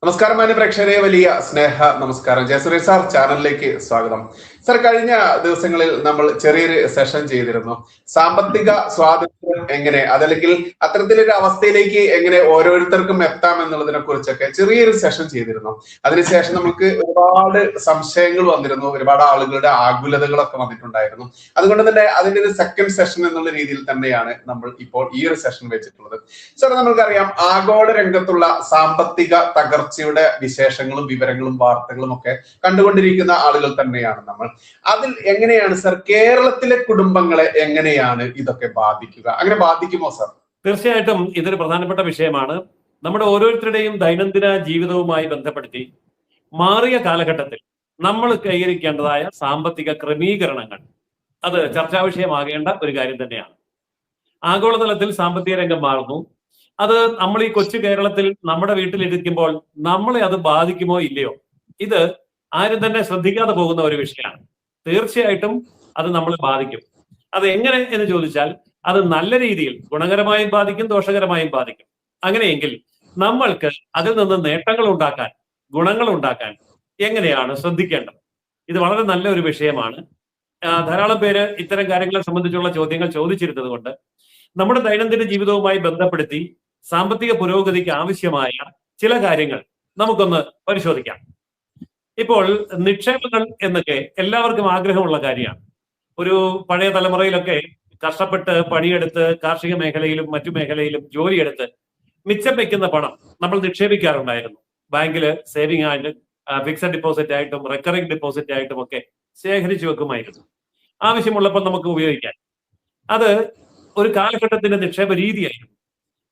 നമസ്കാരം മാന്യ പ്രേക്ഷകരെ, വലിയ സ്നേഹ നമസ്കാരം. ജയസുരേഷ് സാർ ചാനലിലേക്ക് സ്വാഗതം. സാർ, കഴിഞ്ഞ ദിവസങ്ങളിൽ നമ്മൾ ചെറിയൊരു സെഷൻ ചെയ്തിരുന്നു. സാമ്പത്തിക സ്വാതന്ത്ര്യം എങ്ങനെ, അതല്ലെങ്കിൽ അത്തരത്തിലൊരു അവസ്ഥയിലേക്ക് എങ്ങനെ ഓരോരുത്തർക്കും എത്താം എന്നുള്ളതിനെ കുറിച്ചൊക്കെ ചെറിയൊരു സെഷൻ ചെയ്തിരുന്നു. അതിനുശേഷം നമുക്ക് ഒരുപാട് സംശയങ്ങൾ വന്നിരുന്നു, ഒരുപാട് ആളുകളുടെ ആകുലതകളൊക്കെ വന്നിട്ടുണ്ടായിരുന്നു. അതുകൊണ്ട് തന്നെ അതിന്റെ ഒരു സെക്കൻഡ് സെഷൻ എന്നുള്ള രീതിയിൽ തന്നെയാണ് നമ്മൾ ഇപ്പോൾ ഈ ഒരു സെഷൻ വെച്ചിട്ടുള്ളത്. സാർ, നമ്മൾക്കറിയാം ആഗോള രംഗത്തുള്ള സാമ്പത്തിക തകർച്ചയുടെ വിശേഷങ്ങളും വിവരങ്ങളും വാർത്തകളും ഒക്കെ കണ്ടുകൊണ്ടിരിക്കുന്ന ആളുകൾ തന്നെയാണ് നമ്മൾ. അതിൽ എങ്ങനെയാണ് സർ കേരളത്തിലെ കുടുംബങ്ങളെ എങ്ങനെയാണ് ഇതൊക്കെ ബാധിക്കുക? അങ്ങനെ ബാധിക്കുമോ സർ? തീർച്ചയായിട്ടും ഇതൊരു പ്രധാനപ്പെട്ട വിഷയമാണ്. നമ്മുടെ ഓരോരുത്തരുടെയും ദൈനംദിന ജീവിതവുമായി ബന്ധപ്പെടുത്തി മാറിയ കാലഘട്ടത്തിൽ നമ്മൾ കൈവരിക്കേണ്ടതായ സാമ്പത്തിക ക്രമീകരണങ്ങൾ അത് ചർച്ചാ വിഷയമാകേണ്ട ഒരു കാര്യം തന്നെയാണ്. ആഗോളതലത്തിൽ സാമ്പത്തിക രംഗം മാറുന്നു. അത് നമ്മൾ ഈ കൊച്ചു കേരളത്തിൽ നമ്മുടെ വീട്ടിലിരിക്കുമ്പോൾ നമ്മളെ അത് ബാധിക്കുമോ ഇല്ലയോ, ഇത് ആരും തന്നെ ശ്രദ്ധിക്കാതെ പോകുന്ന ഒരു വിഷയമാണ്. തീർച്ചയായിട്ടും അത് നമ്മളെ ബാധിക്കും. അത് എങ്ങനെ എന്ന് ചോദിച്ചാൽ അത് നല്ല രീതിയിൽ ഗുണകരമായും ബാധിക്കും, ദോഷകരമായും ബാധിക്കും. അങ്ങനെയെങ്കിൽ നമ്മൾക്ക് അതിൽ നിന്ന് നേട്ടങ്ങൾ ഉണ്ടാക്കാൻ, ഗുണങ്ങൾ ഉണ്ടാക്കാൻ എങ്ങനെയാണ് ശ്രദ്ധിക്കേണ്ടത്? ഇത് വളരെ നല്ല ഒരു വിഷയമാണ്. ധാരാളം പേര് ഇത്തരം കാര്യങ്ങളെ സംബന്ധിച്ചുള്ള ചോദ്യങ്ങൾ ചോദിച്ചിരുന്നത് കൊണ്ട് നമ്മുടെ ദൈനംദിന ജീവിതവുമായി ബന്ധപ്പെടുത്തി സാമ്പത്തിക പുരോഗതിക്ക് ആവശ്യമായ ചില കാര്യങ്ങൾ നമുക്കൊന്ന് പരിശോധിക്കാം. ഇപ്പോൾ നിക്ഷേപങ്ങൾ എന്നൊക്കെ എല്ലാവർക്കും ആഗ്രഹമുള്ള കാര്യമാണ്. ഒരു പഴയ തലമുറയിലൊക്കെ കഷ്ടപ്പെട്ട് പണിയെടുത്ത് കാർഷിക മേഖലയിലും മറ്റു മേഖലയിലും ജോലിയെടുത്ത് മിച്ചം വെക്കുന്ന പണം നമ്മൾ നിക്ഷേപിക്കാറുണ്ടായിരുന്നു. ബാങ്കില് സേവിംഗ് ആയിട്ട്, ഫിക്സഡ് ഡിപ്പോസിറ്റ് ആയിട്ടും റെക്കറിംഗ് ഡിപ്പോസിറ്റ് ആയിട്ടും ഒക്കെ ശേഖരിച്ചു വെക്കുമായിരുന്നു, ആവശ്യമുള്ളപ്പോൾ നമുക്ക് ഉപയോഗിക്കാൻ. അത് ഒരു കാലഘട്ടത്തിന്റെ നിക്ഷേപ രീതിയായിരുന്നു.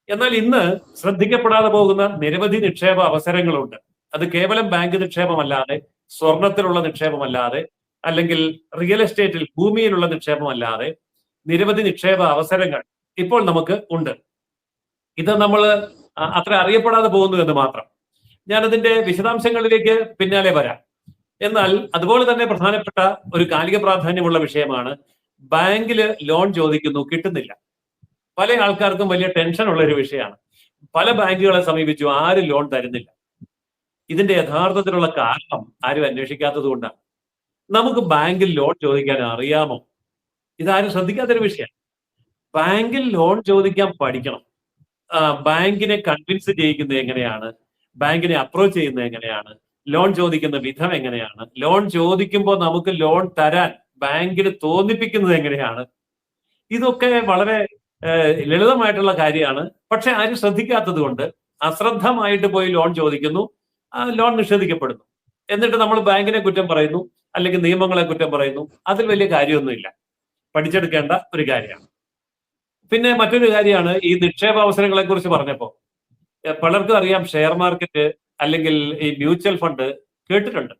എന്നാൽ ഇന്ന് ശ്രദ്ധിക്കപ്പെടാതെ പോകുന്ന നിരവധി നിക്ഷേപ അവസരങ്ങളുണ്ട്. അത് കേവലം ബാങ്ക് നിക്ഷേപമല്ലാതെ, സ്വർണത്തിലുള്ള നിക്ഷേപമല്ലാതെ, അല്ലെങ്കിൽ റിയൽ എസ്റ്റേറ്റിൽ ഭൂമിയിലുള്ള നിക്ഷേപമല്ലാതെ നിരവധി നിക്ഷേപ അവസരങ്ങൾ ഇപ്പോൾ നമുക്ക് ഉണ്ട്. ഇത് നമ്മൾ അത്ര അറിയപ്പെടാതെ പോകുന്നു എന്ന് മാത്രം. ഞാനതിന്റെ വിശദാംശങ്ങളിലേക്ക് പിന്നാലെ വരാം. എന്നാൽ അതുപോലെ തന്നെ പ്രധാനപ്പെട്ട ഒരു കാലിക പ്രാധാന്യമുള്ള വിഷയമാണ് ബാങ്കില് ലോൺ ചോദിക്കുന്നു, കിട്ടുന്നില്ല. പല ആൾക്കാർക്കും വലിയ ടെൻഷൻ ഉള്ള ഒരു വിഷയമാണ്. പല ബാങ്കുകളെ സമീപിച്ചു, ആരും ലോൺ തരുന്നില്ല. ഇതിന്റെ യഥാർത്ഥത്തിലുള്ള കാരണം ആരും അന്വേഷിക്കാത്തത് കൊണ്ടാണ്. നമുക്ക് ബാങ്കിൽ ലോൺ ചോദിക്കാൻ അറിയാമോ? ഇതാരും ശ്രദ്ധിക്കാത്തൊരു വിഷയമാണ്. ബാങ്കിൽ ലോൺ ചോദിക്കാൻ പഠിക്കണം. ബാങ്കിനെ കൺവിൻസ് ചെയ്യിക്കുന്നത് എങ്ങനെയാണ്, ബാങ്കിനെ അപ്രോച്ച് ചെയ്യുന്നത് എങ്ങനെയാണ്, ലോൺ ചോദിക്കുന്ന വിധം എങ്ങനെയാണ്, ലോൺ ചോദിക്കുമ്പോൾ നമുക്ക് ലോൺ തരാൻ ബാങ്കിന് തോന്നിപ്പിക്കുന്നത് എങ്ങനെയാണ്, ഇതൊക്കെ വളരെ ലളിതമായിട്ടുള്ള കാര്യമാണ്. പക്ഷെ ആരും ശ്രദ്ധിക്കാത്തത് കൊണ്ട് അശ്രദ്ധമായിട്ട് പോയി ലോൺ ചോദിക്കുന്നു, ലോൺ നിഷേധിക്കപ്പെടുന്നു. എന്നിട്ട് നമ്മൾ ബാങ്കിനെ കുറ്റം പറയുന്നു, അല്ലെങ്കിൽ നിയമങ്ങളെ കുറ്റം പറയുന്നു. അതിൽ വലിയ കാര്യമൊന്നുമില്ല. പഠിച്ചെടുക്കേണ്ട ഒരു കാര്യമാണ്. പിന്നെ മറ്റൊരു കാര്യമാണ് ഈ നിക്ഷേപ അവസരങ്ങളെ കുറിച്ച് പറഞ്ഞപ്പോൾ പലർക്കും അറിയാം ഷെയർ മാർക്കറ്റ് അല്ലെങ്കിൽ ഈ മ്യൂച്വൽ ഫണ്ട് കേട്ടിട്ടുണ്ട്.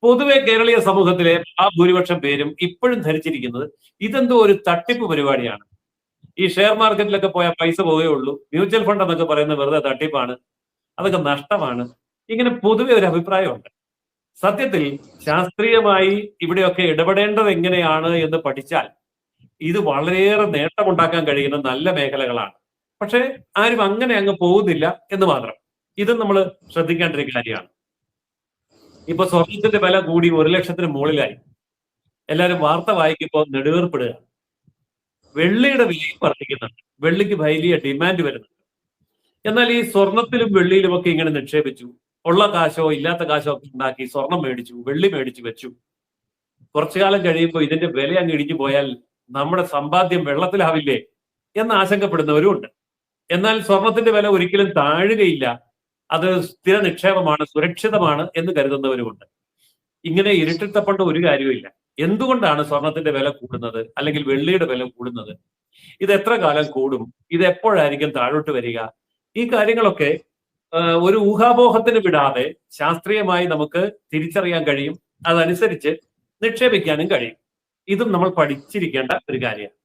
പൊതുവെ കേരളീയ സമൂഹത്തിലെ ആ ഭൂരിപക്ഷം പേരും ഇപ്പോഴും ധരിച്ചിരിക്കുന്നത് ഇതെന്തോ ഒരു തട്ടിപ്പ് പരിപാടിയാണ്. ഈ ഷെയർ മാർക്കറ്റിലൊക്കെ പോയാൽ പൈസ പോവുകയുള്ളൂ, മ്യൂച്വൽ ഫണ്ട് എന്നൊക്കെ പറയുന്നത് വെറുതെ തട്ടിപ്പാണ്, അതൊക്കെ നഷ്ടമാണ്. ഇങ്ങനെ പൊതുവെ ഒരു അഭിപ്രായമുണ്ട്. സത്യത്തിൽ ശാസ്ത്രീയമായി ഇവിടെയൊക്കെ ഇടപെടേണ്ടത് എങ്ങനെയാണ് എന്ന് പഠിച്ചാൽ ഇത് വളരെയേറെ നേട്ടമുണ്ടാക്കാൻ കഴിയുന്ന നല്ല മേഖലകളാണ്. പക്ഷെ ആരും അങ്ങനെ അങ്ങ് പോകുന്നില്ല എന്ന് മാത്രം. ഇത് നമ്മൾ ശ്രദ്ധിക്കേണ്ട ഒരു കാര്യമാണ്. ഇപ്പൊ സ്വർണത്തിന്റെ വില കൂടി 1,00,000-ന് മുകളിലായി. എല്ലാവരും വാർത്ത വായിക്കുമ്പോൾ നെടുവേർപ്പെടുക. വെള്ളിയുടെ വിലയും വർദ്ധിക്കുന്നുണ്ട്, വെള്ളിക്ക് വലിയ ഡിമാൻഡ് വരുന്നുണ്ട്. എന്നാൽ ഈ സ്വർണത്തിലും വെള്ളിയിലും ഒക്കെ ഇങ്ങനെ നിക്ഷേപിച്ചു, ഉള്ള കാശോ ഇല്ലാത്ത കാശോ ഒക്കെ ഉണ്ടാക്കി സ്വർണം മേടിച്ചു, വെള്ളി മേടിച്ചു വെച്ചു. കുറച്ചു കാലം കഴിയുമ്പോൾ ഇതിന്റെ വില അങ്ങ് ഇടിഞ്ഞു പോയാൽ നമ്മുടെ സമ്പാദ്യം വെള്ളത്തിലാവില്ലേ എന്ന് ആശങ്കപ്പെടുന്നവരും ഉണ്ട്. എന്നാൽ സ്വർണത്തിന്റെ വില ഒരിക്കലും താഴുകയില്ല, അത് സ്ഥിര നിക്ഷേപമാണ്, സുരക്ഷിതമാണ് എന്ന് കരുതുന്നവരുമുണ്ട്. ഇങ്ങനെ ഇരുട്ടിത്തപ്പേണ്ട ഒരു കാര്യമില്ല. എന്തുകൊണ്ടാണ് സ്വർണത്തിന്റെ വില കൂടുന്നത്, അല്ലെങ്കിൽ വെള്ളിയുടെ വില കൂടുന്നത്? ഇത് എത്ര കാലം കൂടും? ഇത് എപ്പോഴായിരിക്കും താഴോട്ട് വരിക? ഈ കാര്യങ്ങളൊക്കെ ഒരു ഊഹാപോഹത്തിന് വിടാതെ ശാസ്ത്രീയമായി നമുക്ക് തിരിച്ചറിയാൻ കഴിയും. അതനുസരിച്ച് നിക്ഷേപിക്കാനും കഴിയും. ഇതും നമ്മൾ പഠിച്ചിരിക്കേണ്ട ഒരു കാര്യമാണ്.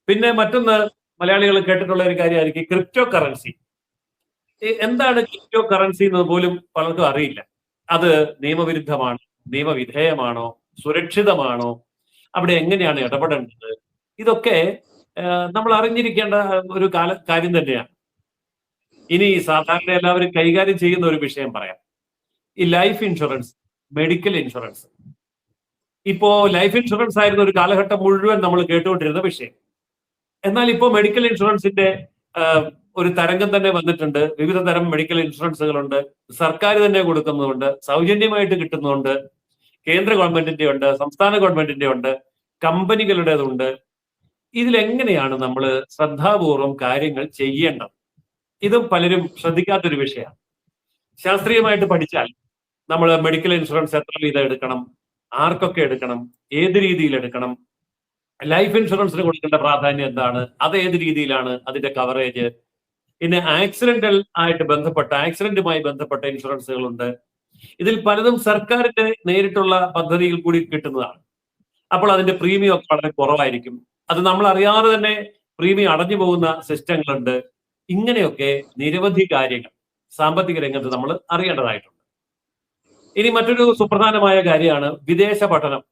പിന്നെ മറ്റൊന്ന് മലയാളികൾ കേട്ടിട്ടുള്ള ഒരു കാര്യമായിരിക്കും ക്രിപ്റ്റോ കറൻസി. എന്താണ് ക്രിപ്റ്റോ കറൻസി എന്ന് പോലും പലർക്കും അറിയില്ല. അത് നിയമവിരുദ്ധമാണ്, നിയമവിധേയമാണോ, സുരക്ഷിതമാണോ, അവിടെ എങ്ങനെയാണ് ഇടപെടേണ്ടത്, ഇതൊക്കെ നമ്മൾ അറിഞ്ഞിരിക്കേണ്ട ഒരു കാര്യം തന്നെയാണ്. ഇനി സാധാരണ എല്ലാവരും കൈകാര്യം ചെയ്യുന്ന ഒരു വിഷയം പറയാം. ഈ ലൈഫ് ഇൻഷുറൻസ്, മെഡിക്കൽ ഇൻഷുറൻസ്. ഇപ്പോ ലൈഫ് ഇൻഷുറൻസ് ആയിരുന്ന ഒരു കാലഘട്ടം മുഴുവൻ നമ്മൾ കേട്ടുകൊണ്ടിരുന്ന വിഷയം. എന്നാൽ ഇപ്പോൾ മെഡിക്കൽ ഇൻഷുറൻസിന്റെ ഒരു തരംഗം തന്നെ വന്നിട്ടുണ്ട്. വിവിധ തരം മെഡിക്കൽ ഇൻഷുറൻസുകളുണ്ട്. സർക്കാർ തന്നെ കൊടുക്കുന്നുണ്ട്, സൗജന്യമായിട്ട് കിട്ടുന്നുണ്ട്, കേന്ദ്ര ഗവൺമെന്റിന്റെ ഉണ്ട്, സംസ്ഥാന ഗവൺമെന്റിന്റെ ഉണ്ട്, കമ്പനികളുടേതുണ്ട്. ഇതിലെങ്ങനെയാണ് നമ്മൾ ശ്രദ്ധാപൂർവം കാര്യങ്ങൾ ചെയ്യേണ്ടത്? ഇതും പലരും ശ്രദ്ധിക്കാത്തൊരു വിഷയമാണ്. ശാസ്ത്രീയമായിട്ട് പഠിച്ചാൽ നമ്മൾ മെഡിക്കൽ ഇൻഷുറൻസ് എത്ര വീതം എടുക്കണം, ആർക്കൊക്കെ എടുക്കണം, ഏത് രീതിയിൽ എടുക്കണം, ലൈഫ് ഇൻഷുറൻസിന് കൊടുക്കേണ്ട പ്രാധാന്യം എന്താണ്, അത് ഏത് രീതിയിലാണ് അതിന്റെ കവറേജ്, പിന്നെ ആക്സിഡന്റുമായി ബന്ധപ്പെട്ട ഇൻഷുറൻസുകളുണ്ട്. ഇതിൽ പലതും സർക്കാരിന്റെ നേരിട്ടുള്ള പദ്ധതിയിൽ കൂടി കിട്ടുന്നതാണ്. അപ്പോൾ അതിന്റെ പ്രീമിയം ഒക്കെ വളരെ കുറവായിരിക്കും. അത് നമ്മൾ അറിയാതെ തന്നെ പ്രീമിയം അടഞ്ഞു പോകുന്ന സിസ്റ്റങ്ങളുണ്ട്. ഇങ്ങനെയൊക്കെ നിരവധി കാര്യങ്ങൾ സാമ്പത്തിക രംഗത്ത് നമ്മൾ അറിയേണ്ടതായിട്ടുണ്ട്. ഇനി മറ്റൊരു സുപ്രധാനമായ കാര്യമാണ് വിദേശ പഠനം.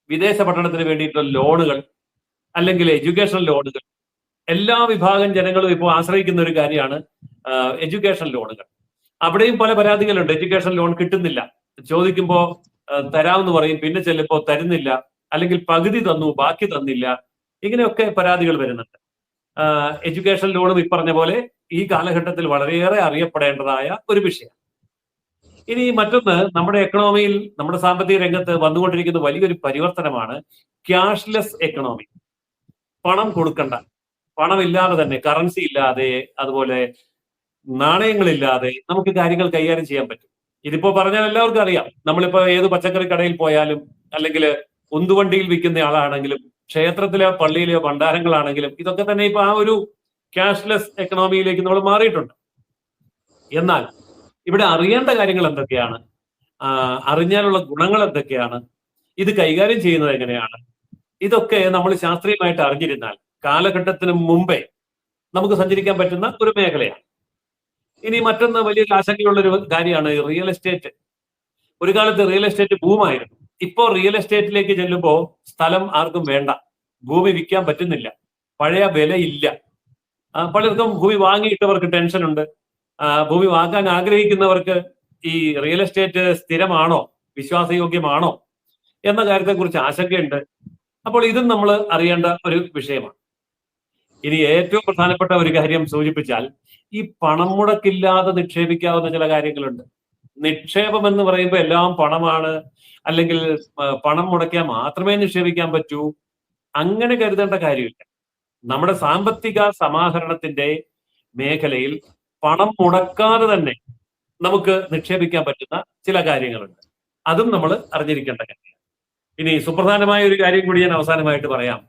വിദേശ പഠനത്തിന് വേണ്ടിയിട്ടുള്ള ലോണുകൾ അല്ലെങ്കിൽ എഡ്യൂക്കേഷൻ ലോണുകൾ. എല്ലാ വിഭാഗം ജനങ്ങളും ഇപ്പോൾ ആശ്രയിക്കുന്ന ഒരു കാര്യമാണ് എഡ്യൂക്കേഷൻ ലോണുകൾ. അവിടെയും പല പരാതികളുണ്ട്. എഡ്യൂക്കേഷൻ ലോൺ കിട്ടുന്നില്ല, ചോദിക്കുമ്പോൾ തരാമെന്ന് പറയും, പിന്നെ ചെല്ലുമ്പോൾ തരുന്നില്ല, അല്ലെങ്കിൽ പകുതി തന്നു ബാക്കി തന്നില്ല. ഇങ്ങനെയൊക്കെ പരാതികൾ വരുന്നുണ്ട്. എഡ്യൂക്കേഷൻ ലോണും ഇപ്പറഞ്ഞ പോലെ ഈ കാലഘട്ടത്തിൽ വളരെയേറെ അറിയപ്പെടേണ്ടതായ ഒരു വിഷയം. ഇനി മറ്റൊന്ന്, നമ്മുടെ എക്കണോമിയിൽ, നമ്മുടെ സാമ്പത്തിക രംഗത്ത് വന്നുകൊണ്ടിരിക്കുന്ന വലിയൊരു പരിവർത്തനമാണ് ക്യാഷ്ലെസ് എക്കണോമി. പണം കൊടുക്കണ്ട, പണമില്ലാതെ തന്നെ, കറൻസി ഇല്ലാതെ, അതുപോലെ നാണയങ്ങളില്ലാതെ നമുക്ക് കാര്യങ്ങൾ കൈകാര്യം ചെയ്യാൻ പറ്റും. ഇതിപ്പോ പറഞ്ഞാൽ എല്ലാവർക്കും അറിയാം. നമ്മളിപ്പോ ഏത് പച്ചക്കറി കടയിൽ പോയാലും, അല്ലെങ്കിൽ ഉന്തുവണ്ടിയിൽ വിൽക്കുന്ന ആളാണെങ്കിലും, ക്ഷേത്രത്തിലെ പള്ളിയിലെയോ ഭണ്ഡാരങ്ങളാണെങ്കിലും, ഇതൊക്കെ തന്നെ ഇപ്പൊ ആ ഒരു ക്യാഷ്ലെസ് എക്കണോമിയിലേക്ക് നമ്മൾ മാറിയിട്ടുണ്ട്. എന്നാൽ ഇവിടെ അറിയേണ്ട കാര്യങ്ങൾ എന്തൊക്കെയാണ്, അറിഞ്ഞാലുള്ള ഗുണങ്ങൾ എന്തൊക്കെയാണ്, ഇത് കൈകാര്യം ചെയ്യുന്നത് എങ്ങനെയാണ്, ഇതൊക്കെ നമ്മൾ ശാസ്ത്രീയമായിട്ട് അറിഞ്ഞിരുന്നാൽ കാലഘട്ടത്തിന് മുമ്പേ നമുക്ക് സഞ്ചരിക്കാൻ പറ്റുന്ന ഒരു മേഖലയാണ്. ഇനി മറ്റൊന്ന് വലിയൊരു ആശങ്കയുള്ള ഒരു കാര്യമാണ് റിയൽ എസ്റ്റേറ്റ്. ഒരു കാലത്ത് റിയൽ എസ്റ്റേറ്റ് ബൂമായിരുന്നു. ഇപ്പോൾ റിയൽ എസ്റ്റേറ്റിലേക്ക് ചെല്ലുമ്പോൾ സ്ഥലം ആർക്കും വേണ്ട, ഭൂമി വിൽക്കാൻ പറ്റുന്നില്ല, പഴയ വിലയില്ല. പലർക്കും ഭൂമി വാങ്ങിയിട്ടവർക്ക് ടെൻഷൻ ഉണ്ട്. ഭൂമി വാങ്ങാൻ ആഗ്രഹിക്കുന്നവർക്ക് ഈ റിയൽ എസ്റ്റേറ്റ് സ്ഥിരമാണോ, വിശ്വാസയോഗ്യമാണോ എന്ന കാര്യത്തെക്കുറിച്ച് ആശങ്കയുണ്ട്. അപ്പോൾ ഇതും നമ്മൾ അറിയേണ്ട ഒരു വിഷയമാണ്. ഇനി ഏറ്റവും പ്രധാനപ്പെട്ട ഒരു കാര്യം സൂചിപ്പിച്ചാൽ, ഈ പണം മുടക്കില്ലാതെ നിക്ഷേപിക്കാവുന്ന ചില കാര്യങ്ങളുണ്ട്. നിക്ഷേപം എന്ന് പറയുമ്പോൾ എല്ലാം പണമാണ്, അല്ലെങ്കിൽ പണം മുടക്കിയാൽ മാത്രമേ നിക്ഷേപിക്കാൻ പറ്റൂ, അങ്ങനെ കരുതേണ്ട കാര്യമില്ല. നമ്മുടെ സാമ്പത്തിക സമാഹരണത്തിന്റെ മേഖലയിൽ പണം മുടക്കാതെ തന്നെ നമുക്ക് നിക്ഷേപിക്കാൻ പറ്റുന്ന ചില കാര്യങ്ങളുണ്ട്. അതും നമ്മൾ അറിഞ്ഞിരിക്കേണ്ട കാര്യമാണ്. ഇനി സുപ്രധാനമായ ഒരു കാര്യം കൂടി ഞാൻ അവസാനമായിട്ട് പറയാം.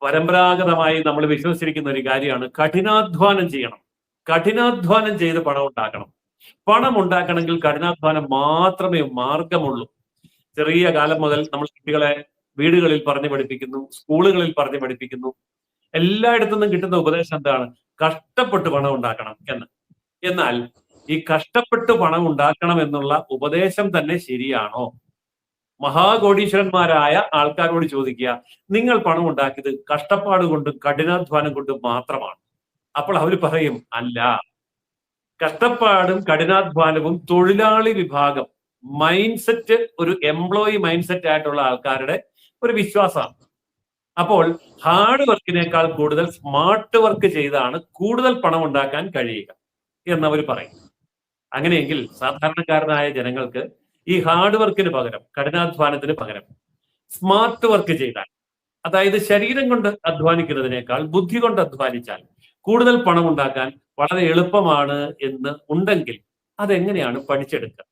പരമ്പരാഗതമായി നമ്മൾ വിശ്വസിച്ചിരിക്കുന്ന ഒരു കാര്യമാണ് കഠിനാധ്വാനം ചെയ്യണം, കഠിനാധ്വാനം ചെയ്ത് പണം ഉണ്ടാക്കണം. പണം ഉണ്ടാക്കണമെങ്കിൽ കഠിനാധ്വാനം മാത്രമേ മാർഗമുള്ളൂ. ചെറിയ കാലം മുതൽ നമ്മൾ കുട്ടികളെ വീടുകളിൽ പറഞ്ഞു പഠിപ്പിക്കുന്നു, സ്കൂളുകളിൽ പറഞ്ഞു പഠിപ്പിക്കുന്നു. എല്ലായിടത്തു നിന്നും കിട്ടുന്ന ഉപദേശം എന്താണ്? കഷ്ടപ്പെട്ട് പണം ഉണ്ടാക്കണം എന്ന്. എന്നാൽ ഈ കഷ്ടപ്പെട്ട് പണം ഉണ്ടാക്കണം എന്നുള്ള ഉപദേശം തന്നെ ശരിയാണോ? മഹാകോടീശ്വരന്മാരായ ആൾക്കാരോട് ചോദിക്കുക, നിങ്ങൾ പണം ഉണ്ടാക്കിയത് കഷ്ടപ്പാട് കൊണ്ടും കഠിനാധ്വാനം കൊണ്ടും മാത്രമാണ്. അപ്പോൾ അവർ പറയും, അല്ല, കഷ്ടപ്പാടും കഠിനാധ്വാനവും തൊഴിലാളി വിഭാഗം മൈൻഡ് സെറ്റ്, ഒരു എംപ്ലോയി മൈൻഡ് സെറ്റ് ആയിട്ടുള്ള ആൾക്കാരുടെ ഒരു വിശ്വാസമാണ്. അപ്പോൾ ഹാർഡ് വർക്കിനേക്കാൾ കൂടുതൽ സ്മാർട്ട് വർക്ക് ചെയ്താണ് കൂടുതൽ പണം ഉണ്ടാക്കാൻ കഴിയുക എന്നവർ പറയും. അങ്ങനെയെങ്കിൽ സാധാരണക്കാരനായ ജനങ്ങൾക്ക് ഈ ഹാർഡ് വർക്കിന് പകരം, കഠിനാധ്വാനത്തിന് പകരം സ്മാർട്ട് വർക്ക് ചെയ്താൽ, അതായത് ശരീരം കൊണ്ട് അധ്വാനിക്കുന്നതിനേക്കാൾ ബുദ്ധി കൊണ്ട് അധ്വാനിച്ചാൽ കൂടുതൽ പണം ഉണ്ടാക്കാൻ വളരെ എളുപ്പമാണ് എന്ന് ഉണ്ടെങ്കിൽ അതെങ്ങനെയാണ് പഠിച്ചെടുക്കുക?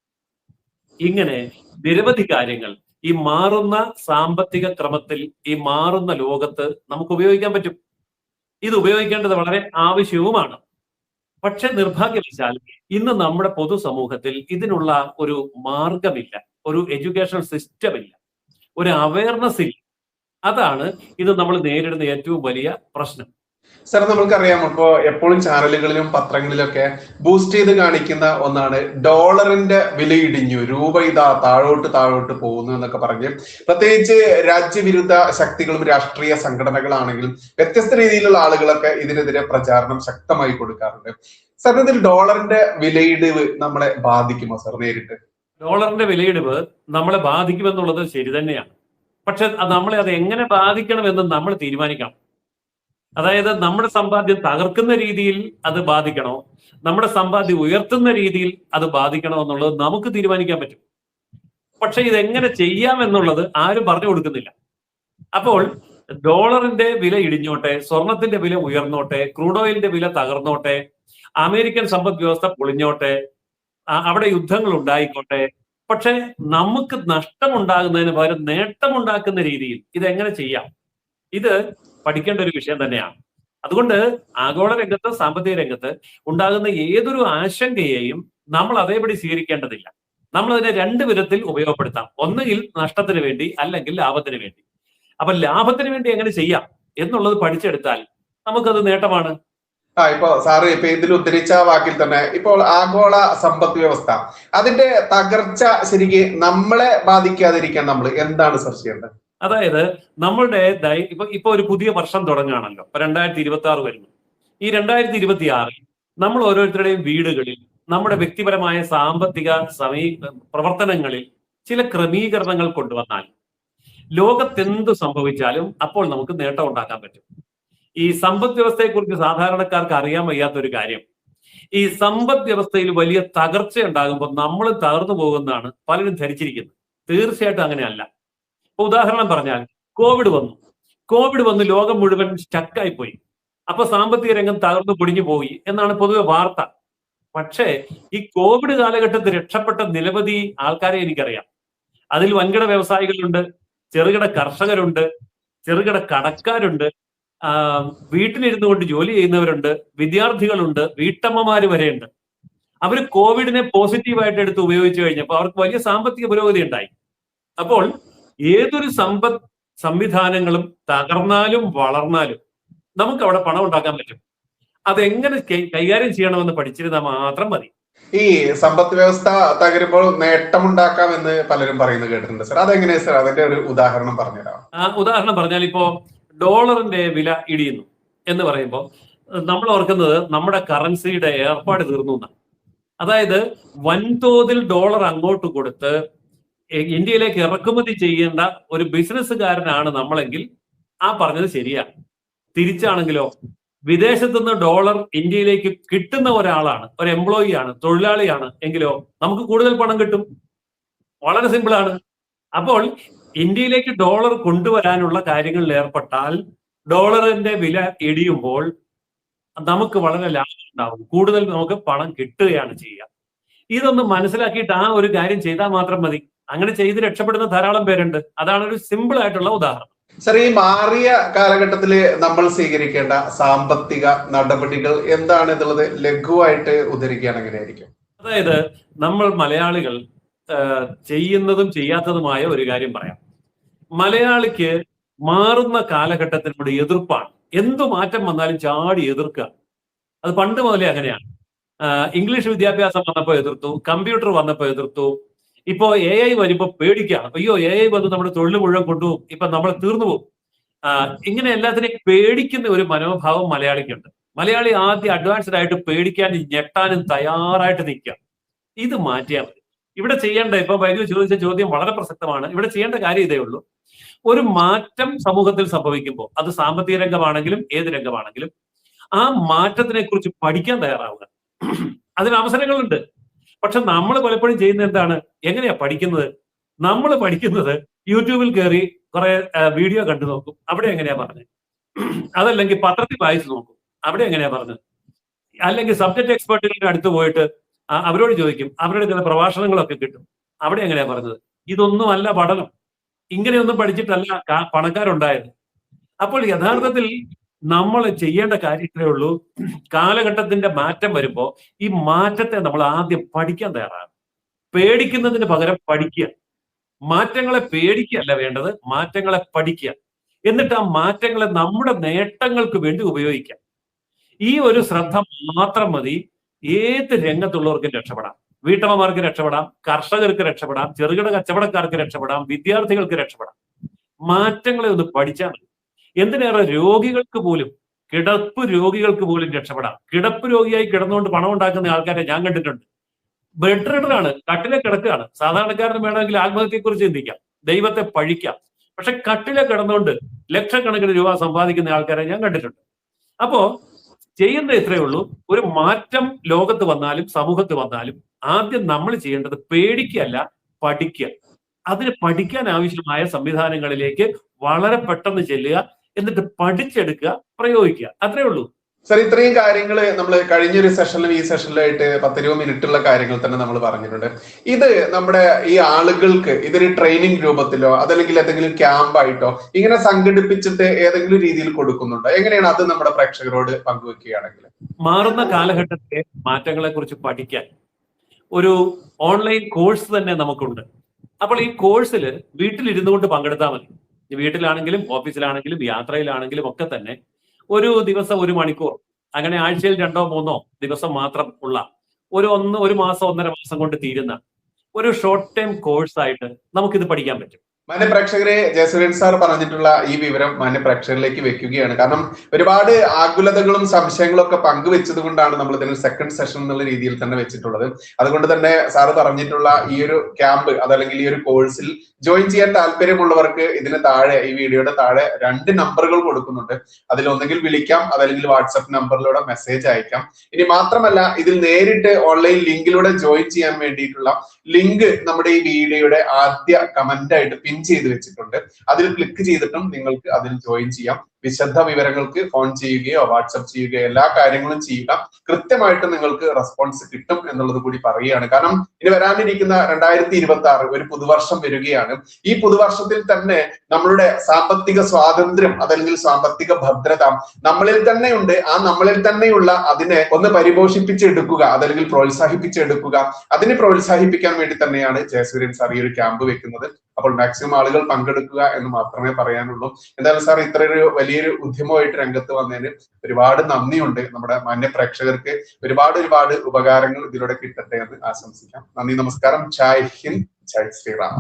ഇങ്ങനെ നിരവധി കാര്യങ്ങൾ ഈ മാറുന്ന സാമ്പത്തിക ക്രമത്തിൽ, ഈ മാറുന്ന ലോകത്ത് നമുക്ക് ഉപയോഗിക്കാൻ പറ്റും. ഇത് ഉപയോഗിക്കേണ്ടത് വളരെ ആവശ്യവുമാണ്. പക്ഷെ നിർഭാഗ്യവശാൽ ഇന്ന് നമ്മുടെ പൊതുസമൂഹത്തിൽ ഇതിനുള്ള ഒരു മാർഗമില്ല, ഒരു എഡ്യൂക്കേഷണൽ സിസ്റ്റം ഇല്ല, ഒരു അവയർനെസ് ഇല്ല. അതാണ് ഇത് നമ്മൾ നേരിടുന്ന ഏറ്റവും വലിയ പ്രശ്നം. സാർ, നമുക്കറിയാം, ഇപ്പോ എപ്പോഴും ചാനലുകളിലും പത്രങ്ങളിലൊക്കെ ബൂസ്റ്റ് ചെയ്ത് കാണിക്കുന്ന ഒന്നാണ് ഡോളറിന്റെ വില ഇടിഞ്ഞു, രൂപ ഇതാ താഴോട്ട് പോകുന്നു എന്നൊക്കെ പറഞ്ഞ്, പ്രത്യേകിച്ച് രാജ്യവിരുദ്ധ ശക്തികളും രാഷ്ട്രീയ സംഘടനകളാണെങ്കിലും വ്യത്യസ്ത രീതിയിലുള്ള ആളുകളൊക്കെ ഇതിനെതിരെ പ്രചാരണം ശക്തമായി കൊടുക്കാറുണ്ട്. സാർ, ഇതിൽ ഡോളറിന്റെ വിലയിടിവ് നമ്മളെ ബാധിക്കുമോ സാർ നേരിട്ട്? ഡോളറിന്റെ വിലയിടിവ് നമ്മളെ ബാധിക്കുമെന്നുള്ളത് ശരി തന്നെയാണ്. പക്ഷെ നമ്മളെ അത് എങ്ങനെ ബാധിക്കണമെന്ന് നമ്മൾ തീരുമാനിക്കണം. അതായത് നമ്മുടെ സമ്പാദ്യം തകർക്കുന്ന രീതിയിൽ അത് ബാധിക്കണോ, നമ്മുടെ സമ്പാദ്യം ഉയർത്തുന്ന രീതിയിൽ അത് ബാധിക്കണോ എന്നുള്ളത് നമുക്ക് തീരുമാനിക്കാൻ പറ്റും. പക്ഷെ ഇതെങ്ങനെ ചെയ്യാം എന്നുള്ളത് ആരും പറഞ്ഞു കൊടുക്കുന്നില്ല. അപ്പോൾ ഡോളറിന്റെ വില ഇടിഞ്ഞോട്ടെ, സ്വർണത്തിന്റെ വില ഉയർന്നോട്ടെ, ക്രൂഡ് ഓയിലിന്റെ വില തകർന്നോട്ടെ, അമേരിക്കൻ സമ്പദ് വ്യവസ്ഥ പൊളിഞ്ഞോട്ടെ, അവിടെ യുദ്ധങ്ങൾ ഉണ്ടായിക്കോട്ടെ, പക്ഷെ നമുക്ക് നഷ്ടമുണ്ടാകുന്നതിന് പകരം നേട്ടമുണ്ടാക്കുന്ന രീതിയിൽ ഇതെങ്ങനെ ചെയ്യാം, ഇത് പഠിക്കേണ്ട ഒരു വിഷയം തന്നെയാണ്. അതുകൊണ്ട് ആഗോള രംഗത്ത്, സാമ്പത്തിക രംഗത്ത് ഉണ്ടാകുന്ന ഏതൊരു ആശങ്കയെയും നമ്മൾ അതേപടി സ്വീകരിക്കേണ്ടതില്ല. നമ്മൾ അതിനെ രണ്ട് വിധത്തിൽ ഉപയോഗപ്പെടുത്താം. ഒന്നുകിൽ നഷ്ടത്തിന് വേണ്ടി, അല്ലെങ്കിൽ ലാഭത്തിന് വേണ്ടി. അപ്പൊ ലാഭത്തിന് വേണ്ടി എങ്ങനെ ചെയ്യാം എന്നുള്ളത് പഠിച്ചെടുത്താൽ നമുക്കത് നേട്ടമാണ്. ഇപ്പൊ സാറ് ഇപ്പൊ ഇതിൽ ഉദ്ധരിച്ച വാക്കിൽ തന്നെ ഇപ്പോൾ ആഗോള സമ്പദ് വ്യവസ്ഥ അതിന്റെ തകർച്ച ശരിക്ക് നമ്മളെ ബാധിക്കാതിരിക്കാൻ നമ്മൾ എന്താണ് സർ ചെയ്യേണ്ടത്? അതായത് നമ്മളുടെ ഇപ്പൊ ഒരു പുതിയ വർഷം തുടങ്ങുകയാണല്ലോ, 2026 വരുന്നു. ഈ 2026 നമ്മൾ ഓരോരുത്തരുടെയും വീടുകളിൽ, നമ്മുടെ വ്യക്തിപരമായ സാമ്പത്തിക പ്രവർത്തനങ്ങളിൽ ചില ക്രമീകരണങ്ങൾ കൊണ്ടുവന്നാൽ ലോകത്തെന്ത് സംഭവിച്ചാലും അപ്പോൾ നമുക്ക് നേട്ടം ഉണ്ടാക്കാൻ പറ്റും. ഈ സമ്പദ് വ്യവസ്ഥയെക്കുറിച്ച് സാധാരണക്കാർക്ക് അറിയാൻ വയ്യാത്തൊരു കാര്യം, ഈ സമ്പദ് വ്യവസ്ഥയിൽ വലിയ തകർച്ച ഉണ്ടാകുമ്പോൾ നമ്മൾ തകർന്നു പോകുന്നതാണ് പലരും ധരിച്ചിരിക്കുന്നത്. തീർച്ചയായിട്ടും അങ്ങനെയല്ല. ഇപ്പൊ ഉദാഹരണം പറഞ്ഞാൽ കോവിഡ് വന്ന് ലോകം മുഴുവൻ സ്റ്റക്കായി പോയി. അപ്പൊ സാമ്പത്തിക രംഗം തകർന്നു പൊടിഞ്ഞു പോയി എന്നാണ് പൊതുവെ വാർത്ത. പക്ഷേ ഈ കോവിഡ് കാലഘട്ടത്തിൽ രക്ഷപ്പെട്ട നിരവധി ആൾക്കാരെ എനിക്കറിയാം. അതിൽ വൻകിട വ്യവസായികളുണ്ട്, ചെറുകിട കർഷകരുണ്ട്, ചെറുകിട കടക്കാരുണ്ട്, വീട്ടിലിരുന്നു കൊണ്ട് ജോലി ചെയ്യുന്നവരുണ്ട്, വിദ്യാർത്ഥികളുണ്ട്, വീട്ടമ്മമാര് വരെയുണ്ട്. അവര് കോവിഡിനെ പോസിറ്റീവായിട്ട് എടുത്ത് ഉപയോഗിച്ചു കഴിഞ്ഞപ്പോൾ അവർക്ക് വലിയ സാമ്പത്തിക പുരോഗതി ഉണ്ടായി. അപ്പോൾ ഏതൊരു സമ്പദ് സംവിധാനങ്ങളും തകർന്നാലും വളർന്നാലും നമുക്ക് അവിടെ പണം ഉണ്ടാക്കാൻ പറ്റും. അതെങ്ങനെ കൈകാര്യം ചെയ്യണമെന്ന് പഠിച്ചിരുന്നാൽ മാത്രം മതി. ഈ സമ്പദ് വ്യവസ്ഥ തകരുമ്പോൾ നേട്ടമുണ്ടാക്കാമെന്ന് പലരും പറയുന്നത് കേട്ടിട്ടുണ്ട് സർ. അതെങ്ങനെയാ സർ? അതിന്റെ ഒരു ഉദാഹരണം പറഞ്ഞുതരാം. ഉദാഹരണം പറഞ്ഞാൽ ഇപ്പോ ഡോളറിന്റെ വില ഇടിയുന്നു എന്ന് പറയുമ്പോൾ നമ്മൾ ഓർക്കുന്നത് നമ്മുടെ കറൻസിയുടെ ഏർപ്പാട് തീർന്നു എന്നാണ്. അതായത് വൻതോതിൽ ഡോളർ അങ്ങോട്ട് കൊടുത്ത് ഇന്ത്യയിലേക്ക് ഇറക്കുമതി ചെയ്യേണ്ട ഒരു ബിസിനസ്സുകാരനാണ് നമ്മളെങ്കിൽ ആ പറഞ്ഞത് ശരിയാണ്. തിരിച്ചാണെങ്കിലോ, വിദേശത്തു നിന്ന് ഡോളർ ഇന്ത്യയിലേക്ക് കിട്ടുന്ന ഒരാളാണ്, ഒരു എംപ്ലോയി ആണ്, തൊഴിലാളിയാണ് എങ്കിലോ നമുക്ക് കൂടുതൽ പണം കിട്ടും. വളരെ സിമ്പിളാണ്. അപ്പോൾ ഇന്ത്യയിലേക്ക് ഡോളർ കൊണ്ടുവരാനുള്ള കാര്യങ്ങളിൽ ഏർപ്പെട്ടാൽ ഡോളറിന്റെ വില ഇടിയുമ്പോൾ നമുക്ക് വളരെ ലാഭം ഉണ്ടാവും, കൂടുതൽ നമുക്ക് പണം കിട്ടുകയാണ് ചെയ്യുക. ഇതൊന്ന് മനസ്സിലാക്കിയിട്ട് ആ ഒരു കാര്യം ചെയ്താൽ മാത്രം മതി. അങ്ങനെ ചെയ്ത് രക്ഷപ്പെടുന്ന ധാരാളം പേരുണ്ട്. അതാണ് ഒരു സിമ്പിൾ ആയിട്ടുള്ള ഉദാഹരണം. സർ, ഈ മാറിയ കാലഘട്ടത്തിൽ നമ്മൾ സ്വീകരിക്കേണ്ട സാമ്പത്തിക നടപടികൾ എന്താണ് എന്നുള്ളത് ലഘുവായിട്ട് ഉദ്ധരിക്കുകയാണ് എങ്ങനെയായിരിക്കും? അതായത് നമ്മൾ മലയാളികൾ ചെയ്യുന്നതും ചെയ്യാത്തതുമായ ഒരു കാര്യം പറയാം. മലയാളിക്ക് മാറുന്ന കാലഘട്ടത്തിനോട് എതിർപ്പാണ്. എന്തു മാറ്റം വന്നാലും ചാടി എതിർക്കുക. അത് പണ്ട് മുതലേ അങ്ങനെയാണ്. ഇംഗ്ലീഷ് വിദ്യാഭ്യാസം വന്നപ്പോൾ എതിർത്തു, കമ്പ്യൂട്ടർ വന്നപ്പോൾ എതിർത്തു, ഇപ്പോ AI വരുമ്പോ പേടിക്കുകയാണ്. അയ്യോ, AI വന്ന് നമ്മുടെ തൊഴിൽ മുഴുവൻ കൊണ്ടുപോകും, ഇപ്പൊ നമ്മൾ തീർന്നു പോകും. ഇങ്ങനെ എല്ലാത്തിനെയും പേടിക്കുന്ന ഒരു മനോഭാവം മലയാളിക്കുണ്ട്. മലയാളി ആദ്യം അഡ്വാൻസ്ഡ് ആയിട്ട് പേടിക്കാനും ഞെട്ടാനും തയ്യാറായിട്ട് നിൽക്കുക. ഇത് മാറ്റിയാൽ മതി. ഇവിടെ ചെയ്യേണ്ട, ഇപ്പൊ വൈദ്യു ചോദിച്ച ചോദ്യം വളരെ പ്രസക്തമാണ്. ഇവിടെ ചെയ്യേണ്ട കാര്യം ഇതേ ഉള്ളൂ. ഒരു മാറ്റം സമൂഹത്തിൽ സംഭവിക്കുമ്പോൾ, അത് സാമ്പത്തിക രംഗമാണെങ്കിലും ഏത് രംഗമാണെങ്കിലും, ആ മാറ്റത്തിനെ കുറിച്ച് പഠിക്കാൻ തയ്യാറാവുക. അതിന് അവസരങ്ങളുണ്ട്. പക്ഷെ നമ്മൾ പലപ്പോഴും ചെയ്യുന്നത് എന്താണ്? എങ്ങനെയാ പഠിക്കുന്നത്? നമ്മൾ പഠിക്കുന്നത് യൂട്യൂബിൽ കയറി കുറെ വീഡിയോ കണ്ടു നോക്കും, അവിടെ എങ്ങനെയാ പറഞ്ഞത്. അതല്ലെങ്കിൽ പത്രത്തിൽ വായിച്ചു നോക്കും, അവിടെ എങ്ങനെയാ പറഞ്ഞത്. അല്ലെങ്കിൽ സബ്ജക്ട് എക്സ്പേർട്ടുകളുടെ അടുത്ത് പോയിട്ട് അവരോട് ചോദിക്കും, അവരുടെ ചില പ്രഭാഷണങ്ങളൊക്കെ കിട്ടും, അവിടെ എങ്ങനെയാ പറഞ്ഞത്. ഇതൊന്നുമല്ല പഠനം. ഇങ്ങനെയൊന്നും പഠിച്ചിട്ടല്ല പണക്കാരുണ്ടായത്. അപ്പോൾ യഥാർത്ഥത്തിൽ നമ്മൾ ചെയ്യേണ്ട കാര്യത്തിലേ ഉള്ളൂ. കാലഘട്ടത്തിന്റെ മാറ്റം വരുമ്പോൾ ഈ മാറ്റത്തെ നമ്മൾ ആദ്യം പഠിക്കാൻ തയ്യാറാണ്. പേടിക്കുന്നതിന് പകരം പഠിക്കുക. മാറ്റങ്ങളെ പേടിക്കുകയല്ല വേണ്ടത്, മാറ്റങ്ങളെ പഠിക്കുക. എന്നിട്ട് ആ മാറ്റങ്ങളെ നമ്മുടെ നേട്ടങ്ങൾക്ക് വേണ്ടി ഉപയോഗിക്കാം. ഈ ഒരു ശ്രദ്ധ മാത്രം മതി. ഏത് രംഗത്തുള്ളവർക്കും രക്ഷപ്പെടാം. വീട്ടമ്മമാർക്ക് രക്ഷപ്പെടാം, കർഷകർക്ക് രക്ഷപ്പെടാം, ചെറുകിട കച്ചവടക്കാർക്ക് രക്ഷപ്പെടാം, വിദ്യാർത്ഥികൾക്ക് രക്ഷപ്പെടാം. മാറ്റങ്ങളെ ഒന്ന് പഠിച്ചാൽ മതി. എന്തിനേറെ രോഗികൾക്ക് പോലും കിടപ്പ് രോഗികൾക്ക് പോലും രക്ഷപ്പെടാം. കിടപ്പ് രോഗിയായി കിടന്നുകൊണ്ട് പണം ഉണ്ടാക്കുന്ന ആൾക്കാരെ ഞാൻ കണ്ടിട്ടുണ്ട്. ബെഡ് റിഡറാണ്, കട്ടിലെ കിടക്കുകയാണ്. സാധാരണക്കാരന് വേണമെങ്കിൽ ആത്മഹത്യയെക്കുറിച്ച് ചിന്തിക്കാം, ദൈവത്തെ പഴിക്കാം. പക്ഷെ കട്ടിലെ കിടന്നുകൊണ്ട് ലക്ഷക്കണക്കിന് രൂപ സമ്പാദിക്കുന്ന ആൾക്കാരെ ഞാൻ കണ്ടിട്ടുണ്ട്. അപ്പോ ചെയ്യുന്നത് ഇത്രയേ ഉള്ളൂ. ഒരു മാറ്റം ലോകത്ത് വന്നാലും സമൂഹത്ത് വന്നാലും ആദ്യം നമ്മൾ ചെയ്യേണ്ടത് പേടിക്കല്ല, പഠിക്കുക. അതിന് പഠിക്കാൻ ആവശ്യമായ സംവിധാനങ്ങളിലേക്ക് വളരെ പെട്ടെന്ന് ചെല്ലുക, എന്നിട്ട് പഠിച്ചെടുക്കുക, പ്രയോഗിക്കുക. അത്രേ ഉള്ളൂ. സർ, ഇത്രയും കാര്യങ്ങൾ നമ്മൾ കഴിഞ്ഞൊരു സെഷനിലും ഈ സെഷനിലായിട്ട് 10-20 മിനിറ്റുള്ള കാര്യങ്ങൾ തന്നെ നമ്മൾ പറഞ്ഞിട്ടുണ്ട്. ഇത് നമ്മുടെ ഈ ആളുകൾക്ക് ഇതൊരു ട്രെയിനിങ് രൂപത്തിലോ അതല്ലെങ്കിൽ ഏതെങ്കിലും ക്യാമ്പായിട്ടോ ഇങ്ങനെ സംഘടിപ്പിച്ചിട്ട് ഏതെങ്കിലും രീതിയിൽ കൊടുക്കുന്നുണ്ടോ? എങ്ങനെയാണ് അത് നമ്മുടെ പ്രേക്ഷകരോട് പങ്കുവെക്കുകയാണെങ്കിൽ? മാറുന്ന കാലഘട്ടത്തിലെ മാറ്റങ്ങളെ കുറിച്ച് പഠിക്കാൻ ഒരു ഓൺലൈൻ കോഴ്സ് തന്നെ നമുക്കുണ്ട്. അപ്പോൾ ഈ കോഴ്സിൽ വീട്ടിലിരുന്നു കൊണ്ട് പങ്കെടുത്താൽ മതി. വീട്ടിലാണെങ്കിലും ഓഫീസിലാണെങ്കിലും യാത്രയിലാണെങ്കിലും ഒക്കെ തന്നെ ഒരു ദിവസം 1 മണിക്കൂർ, അങ്ങനെ ആഴ്ചയിൽ 2-3 ദിവസം മാത്രം ഉള്ള ഒരു മാസം 1.5 മാസം കൊണ്ട് തീരുന്ന ഒരു ഷോർട്ട് ടൈം കോഴ്സ് ആയിട്ട് നമുക്കിത് പഠിക്കാൻ പറ്റും. മാന്യപ്രേക്ഷകരെ, ജയസൂര്യൻ സാർ പറഞ്ഞിട്ടുള്ള ഈ വിവരം മാന്യപ്രേക്ഷകരിലേക്ക് വെക്കുകയാണ്. കാരണം ഒരുപാട് ആകുലതകളും സംശയങ്ങളും ഒക്കെ പങ്കുവെച്ചത് കൊണ്ടാണ് നമ്മൾ ഇതിന് സെക്കൻഡ് സെഷൻ എന്നുള്ള രീതിയിൽ തന്നെ വെച്ചിട്ടുള്ളത്. അതുകൊണ്ട് തന്നെ സാറ് പറഞ്ഞിട്ടുള്ള ഈ ഒരു ക്യാമ്പ് അതല്ലെങ്കിൽ ഈ ഒരു കോഴ്സിൽ ജോയിൻ ചെയ്യാൻ താല്പര്യമുള്ളവർക്ക് ഇതിന് താഴെ, ഈ വീഡിയോയുടെ താഴെ 2 നമ്പറുകൾ കൊടുക്കുന്നുണ്ട്. അതിൽ ഒന്നെങ്കിൽ വിളിക്കാം, അതല്ലെങ്കിൽ വാട്സപ്പ് നമ്പറിലൂടെ മെസ്സേജ് അയക്കാം. ഇനി മാത്രമല്ല, ഇതിൽ നേരിട്ട് ഓൺലൈൻ ലിങ്കിലൂടെ ജോയിൻ ചെയ്യാൻ വേണ്ടിയിട്ടുള്ള ലിങ്ക് നമ്മുടെ ഈ വീഡിയോയുടെ ആദ്യ കമന്റ് ആയിട്ട് പിൻ ചെയ്ത് വെച്ചിട്ടുണ്ട്. അതിൽ ക്ലിക്ക് ചെയ്തിട്ടും നിങ്ങൾക്ക് അതിൽ ജോയിൻ ചെയ്യാം. വിശദ വിവരങ്ങൾക്ക് ഫോൺ ചെയ്യുകയോ വാട്സപ്പ് ചെയ്യുകയോ എല്ലാ കാര്യങ്ങളും ചെയ്യുക. കൃത്യമായിട്ട് നിങ്ങൾക്ക് റെസ്പോൺസ് കിട്ടും എന്നുള്ളത് കൂടി പറയുകയാണ്. കാരണം ഇനി വരാനിരിക്കുന്ന 2026 ഒരു പുതുവർഷം വരികയാണ്. ഈ പുതുവർഷത്തിൽ തന്നെ നമ്മളുടെ സാമ്പത്തിക സ്വാതന്ത്ര്യം അതല്ലെങ്കിൽ സാമ്പത്തിക ഭദ്രത നമ്മളിൽ തന്നെയുണ്ട്. ആ നമ്മളിൽ തന്നെയുള്ള അതിനെ ഒന്ന് പരിപോഷിപ്പിച്ചെടുക്കുക അതല്ലെങ്കിൽ പ്രോത്സാഹിപ്പിച്ചെടുക്കുക. അതിനെ പ്രോത്സാഹിപ്പിക്കാൻ വേണ്ടി തന്നെയാണ് ജയസൂര്യൻ സാർ ഈ ഒരു ക്യാമ്പ് വെക്കുന്നത്. അപ്പോൾ മാക്സിമം ആളുകൾ പങ്കെടുക്കുക എന്ന് മാത്രമേ പറയാനുള്ളൂ. എന്തായാലും സാർ ഇത്രയൊരു വലിയൊരു ഉദ്യമമായിട്ട് രംഗത്ത് വന്നതിന് ഒരുപാട് നന്ദിയുണ്ട്. നമ്മുടെ മാന്യ പ്രേക്ഷകർക്ക് ഒരുപാട് ഉപകാരങ്ങൾ ഇതിലൂടെ കിട്ടട്ടെ എന്ന് ആശംസിക്കാം. നന്ദി, നമസ്കാരം. ജയ് ഹിന്ദ്, ജയ് ശ്രീറാം.